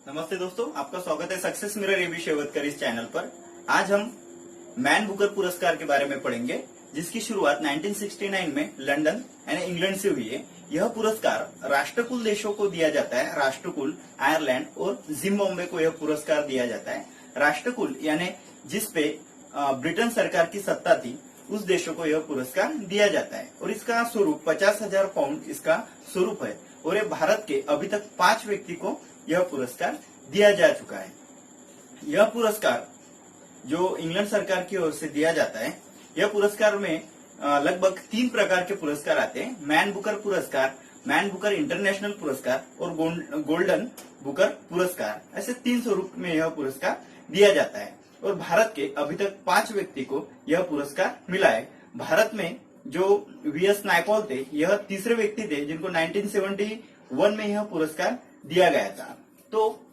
नमस्ते दोस्तों, आपका स्वागत है सक्सेस मिरर एबी शेवतकर इस चैनल पर। आज हम मैन बुकर पुरस्कार के बारे में पढ़ेंगे, जिसकी शुरुआत 1969 में लंदन यानी इंग्लैंड से हुई है। यह पुरस्कार राष्ट्रकुल देशों को दिया जाता है। राष्ट्रकुल आयरलैंड और जिम्बाब्वे को यह पुरस्कार दिया जाता है। राष्ट्रकुल यानी जिसपे ब्रिटेन सरकार की सत्ता थी, उस देशों को यह पुरस्कार दिया जाता है और इसका स्वरूप 50,000 पाउंड इसका स्वरूप है। और ये भारत के अभी तक 5 व्यक्ति को यह पुरस्कार दिया जा चुका है। यह पुरस्कार जो इंग्लैंड सरकार की ओर से दिया जाता है, यह पुरस्कार में लगभग 3 प्रकार के पुरस्कार आते हैं। मैन बुकर पुरस्कार, मैन बुकर इंटरनेशनल पुरस्कार और गोल्डन बुकर पुरस्कार। ऐसे 3 स्वरूप में यह पुरस्कार दिया जाता है और भारत के अभी तक 5 व्यक्ति को यह पुरस्कार मिला है। भारत में जो वीएस नायपॉल थे, यह तीसरे व्यक्ति थे जिनको 1971 में यह पुरस्कार दिया गया था। तो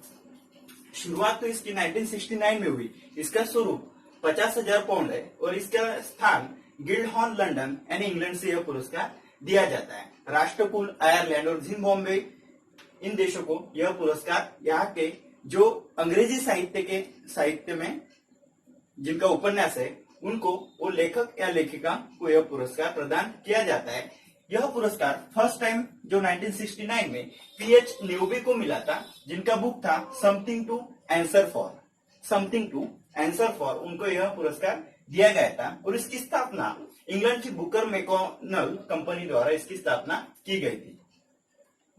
शुरुआत तो इसकी 1969 में हुई। इसका स्वरूप 50,000 पाउंड है और इसका स्थान गिल्डहॉर्न लंदन यानी इंग्लैंड से यह पुरस्कार दिया जाता है। राष्ट्रकुल आयरलैंड और जिम्बाब्वे, इन देशों को यह पुरस्कार यहाँ के जो अंग्रेजी साहित्य में जिनका उपन्यास है, उनको वो लेखक या लेखिका को यह पुरस्कार प्रदान किया जाता है। यह पुरस्कार फर्स्ट टाइम जो 1969 में पीएच न्यूबी को मिला था, जिनका बुक था समथिंग टू आंसर फॉर। उनको यह पुरस्कार दिया गया था और इसकी स्थापना इंग्लैंड की बुकर मैकॉनल कंपनी द्वारा इसकी स्थापना की गई थी।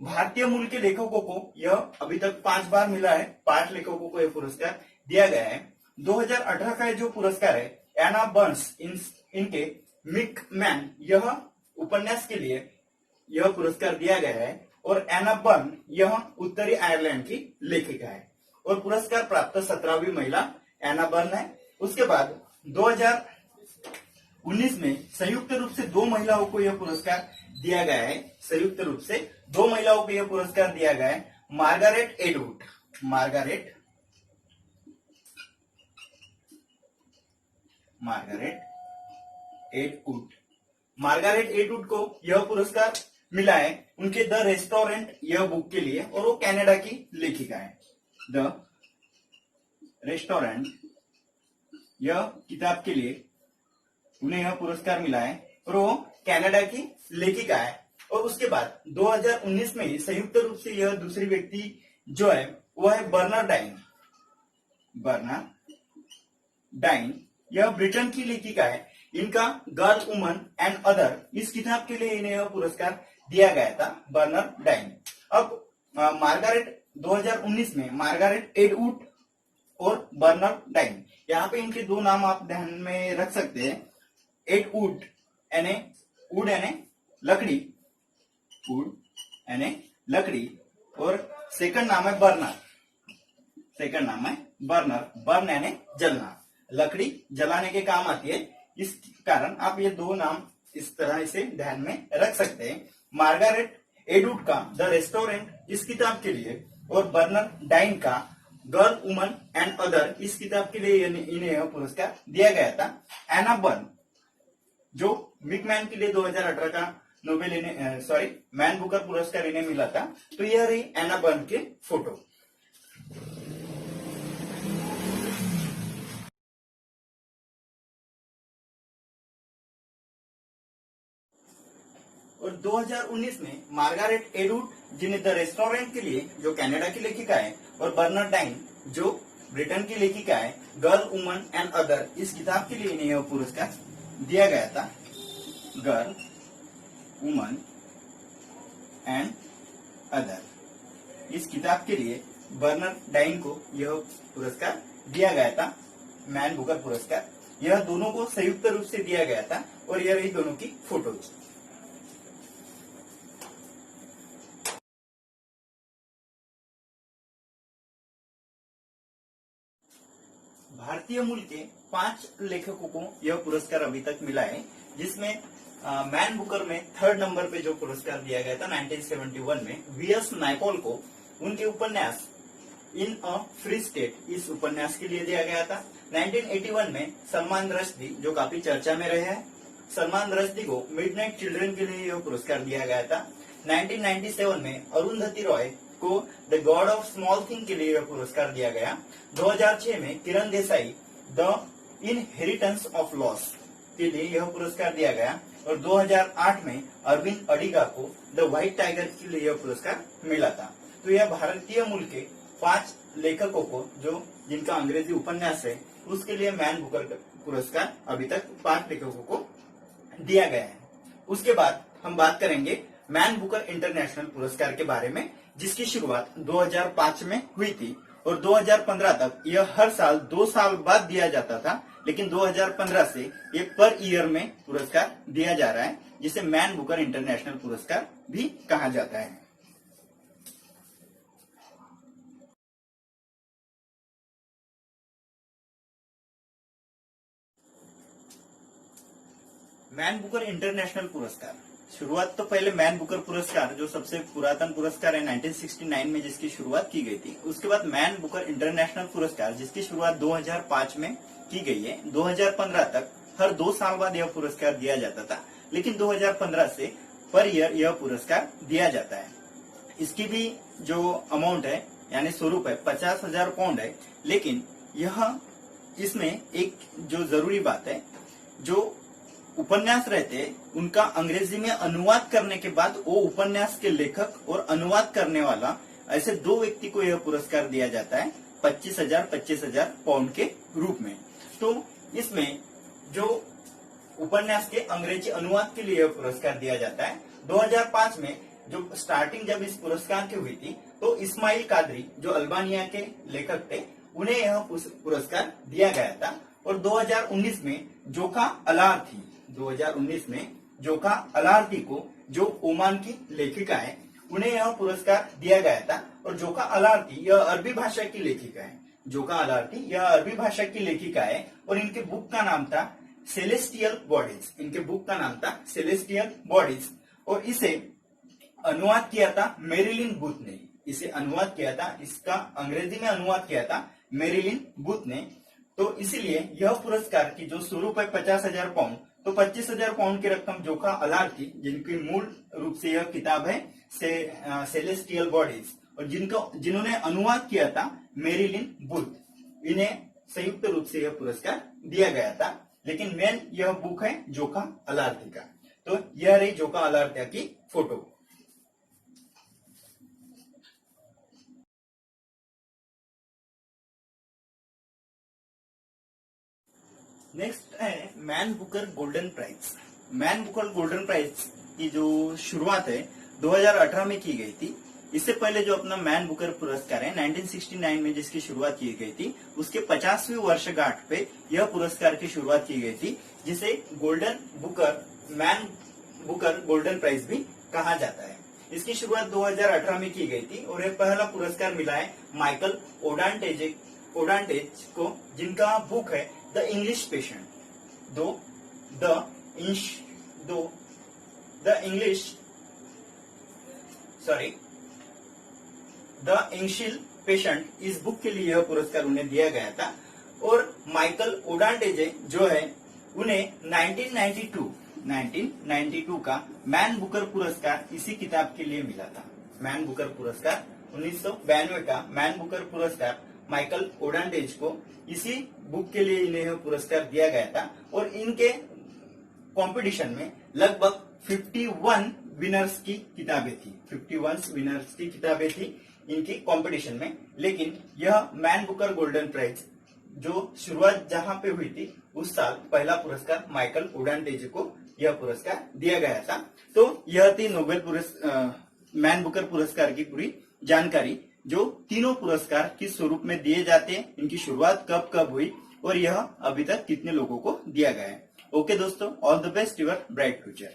भारतीय मूल के लेखकों को यह अभी तक 5 बार मिला है। 5 लेखकों को यह पुरस्कार दिया गया है। 2018 का जो पुरस्कार है एना बर्न्स इनके मिक मैन यह उपन्यास के लिए यह पुरस्कार दिया गया है और एना बर्न यह उत्तरी आयरलैंड की लेखिका है और पुरस्कार प्राप्त 17वीं महिला एना बर्न है। उसके बाद 2019 में संयुक्त रूप से 2 महिलाओं को यह पुरस्कार दिया गया है। संयुक्त रूप से 2 महिलाओं को यह पुरस्कार दिया गया है। मार्गारेट एटवुड को यह पुरस्कार मिला है उनके द रेस्टोरेंट यह बुक के लिए और वो कनाडा की लेखिका है। द रेस्टोरेंट यह किताब के लिए उन्हें यह पुरस्कार मिला है और वो कनाडा की लेखिका है। और उसके बाद 2019 में संयुक्त रूप से यह दूसरी व्यक्ति जो है वह है बर्नर डाइन। यह ब्रिटेन की लेखिका है। इनका गर्ल वुमन एंड अदर इस किताब के लिए इन्हें यह पुरस्कार दिया गया था, बर्नर डाइन। अब 2019 में मार्गारेट एटवुड और बर्नर डाइन, यहाँ पे इनके 2 नाम आप ध्यान में रख सकते हैं। एटवुड यानी वुड यानी लकड़ी और सेकंड नाम है बर्नर। बर्न यानी जलना, लकड़ी जलाने के काम आती है। इस कारण आप ये 2 नाम इस तरह से ध्यान में रख सकते हैं। मार्गारेट एटवुड का द रेस्टोरेंट इस किताब के लिए और बर्नर डाइन का गर्ल वुमन एंड अदर इस किताब के लिए इन्हें यह पुरस्कार दिया गया था। एना बर्न जो मिकमैन के लिए 2018 का मैन बुकर पुरस्कार इन्हें मिला था। तो यह रही एना बर्न के फोटो। और 2019 में मार्गारेट एटवुड जिन्हें द रेस्टोरेंट के लिए जो कनाडा की लेखिका है और बर्नर डाइन जो ब्रिटेन की लेखिका है, गर्ल वुमन एंड अदर इस किताब के लिए इन्हें यह पुरस्कार दिया गया था। गर्ल वुमन एंड अदर इस किताब के लिए बर्नर डाइन को यह पुरस्कार दिया गया था, मैन बुकर पुरस्कार। यह दोनों को संयुक्त रूप से दिया गया था और यह रही दोनों की फोटोज। भारतीय मूल के 5 लेखकों को यह पुरस्कार अभी तक मिला है, जिसमें मैन बुकर में 3rd नंबर पे जो पुरस्कार दिया गया था 1971 में वीएस नायपॉल को उनके उपन्यास इन अ फ्री स्टेट इस उपन्यास के लिए दिया गया था। 1981 में सलमान रश्दी जो काफी चर्चा में रहे हैं, सलमान रश्दी को मिडनाइट चिल्ड्रन के लिए यह पुरस्कार दिया गया था। 1997 में अरुंधति रॉय को the god of small thing के लिए यह पुरस्कार दिया गया। 2006 में Kiran Desai the inheritance of loss के लिए यह पुरस्कार दिया गया और 2008 में अरविंद अडिगा को द व्हाइट टाइगर के लिए यह पुरस्कार मिला था। तो यह भारतीय मूल के 5 लेखकों को जो जिनका अंग्रेजी उपन्यास है उसके लिए मैन बुकर पुरस्कार अभी तक 5 लेखकों को दिया गया है। उसके बाद हम बात करेंगे मैन बुकर इंटरनेशनल पुरस्कार के बारे में, जिसकी शुरुआत 2005 में हुई थी और 2015 तक यह हर साल 2 साल बाद दिया जाता था, लेकिन 2015 से ये पर ईयर में पुरस्कार दिया जा रहा है, जिसे मैन बुकर इंटरनेशनल पुरस्कार भी कहा जाता है। मैन बुकर इंटरनेशनल पुरस्कार शुरुआत तो पहले मैन बुकर पुरस्कार जो सबसे पुरातन पुरस्कार है 1969 में जिसकी शुरुआत की गई थी, उसके बाद मैन बुकर इंटरनेशनल पुरस्कार जिसकी शुरुआत 2005 में की गई है। 2015 तक हर 2 साल बाद यह पुरस्कार दिया जाता था, लेकिन 2015 से पर ईयर यह पुरस्कार दिया जाता है। इसकी भी जो अमाउंट है यानी स्वरूप है 50,000 पाउंड है, लेकिन यह इसमें एक जो जरूरी बात है, जो उपन्यास रहते हैं उनका अंग्रेजी में अनुवाद करने के बाद वो उपन्यास के लेखक और अनुवाद करने वाला ऐसे 2 व्यक्ति को यह पुरस्कार दिया जाता है 25,000 पाउंड के रूप में। तो इसमें जो उपन्यास के अंग्रेजी अनुवाद के लिए यह पुरस्कार दिया जाता है। 2005 में जो स्टार्टिंग जब इस पुरस्कार की हुई थी तो इस्माइल कादरी जो अल्बानिया के लेखक थे उन्हें यह पुरस्कार दिया गया था और 2019 में जोखा अलार्थी 2019 में जोखा अलार्थी को जो ओमान की लेखिका है उन्हें यह पुरस्कार दिया गया था और जोखा अलार्थी यह अरबी भाषा की लेखिका है। जोखा अलार्थी यह अरबी भाषा की लेखिका है और इनके बुक का नाम था सेलेस्टियल बॉडीज। इनके बुक का नाम था सेलेस्टियल बॉडीज और इसे अनुवाद किया था मेरिलिन बूथ ने। इसे अनुवाद किया था, इसका अंग्रेजी में अनुवाद किया था मेरिलिन बूथ ने। तो इसीलिए यह पुरस्कार की जो स्वरूप है 50,000 पाउंड, तो 25,000 पाउंड की रकम जोखा अलार्थी जिनकी मूल रूप से यह किताब है सेलेस्टियल बॉडीज और जिन्होंने अनुवाद किया था मेरिलिन बूथ, इन्हें संयुक्त रूप से यह पुरस्कार दिया गया था। लेकिन मेन यह बुक है जोखा अलार्थी का। तो यह रही जोखा अलार्थी की फोटो। नेक्स्ट है Man Booker Golden Prize. Man Booker Golden Prize की जो शुरुआत है 2018 में की गई थी। इससे पहले जो अपना मैन बुकर पुरस्कार है 1969 में जिसकी शुरुआत की गई थी, उसके 50वीं वर्षगांठ पे यह पुरस्कार की शुरुआत की गई थी, जिसे Golden Booker Man Booker Golden Prize भी कहा जाता है। इसकी शुरुआत 2018 में की गई थी और यह पहला पुरस्कार मिला है माइकल ओडांटेज को, जिनका बुक है the English patient. The English patient इस बुक के लिए यह पुरस्कार उन्हें दिया गया था और माइकल ओडांटेजे जो है उन्हें 1992 का मैन बुकर पुरस्कार इसी किताब के लिए मिला था। मैन बुकर पुरस्कार 1992 का मैन बुकर पुरस्कार माइकल ओडांटेज को इसी बुक के लिए इन्हें यह पुरस्कार दिया गया था और इनके कंपटीशन में लगभग 51 विनर्स की किताबें थी। 51 विनर्स की किताबें थी इनकी कंपटीशन में। लेकिन यह मैन बुकर गोल्डन प्राइज जो शुरुआत जहां पे हुई थी उस साल पहला पुरस्कार माइकल ओडांटेज को यह पुरस्कार दिया गया था। तो यह थी मैन बुकर पुरस्कार की पूरी जानकारी, जो तीनों पुरस्कार किस स्वरूप में दिए जाते हैं, इनकी शुरुआत कब कब हुई और यह अभी तक कितने लोगों को दिया गया है। ओके दोस्तों, all the best, your bright future.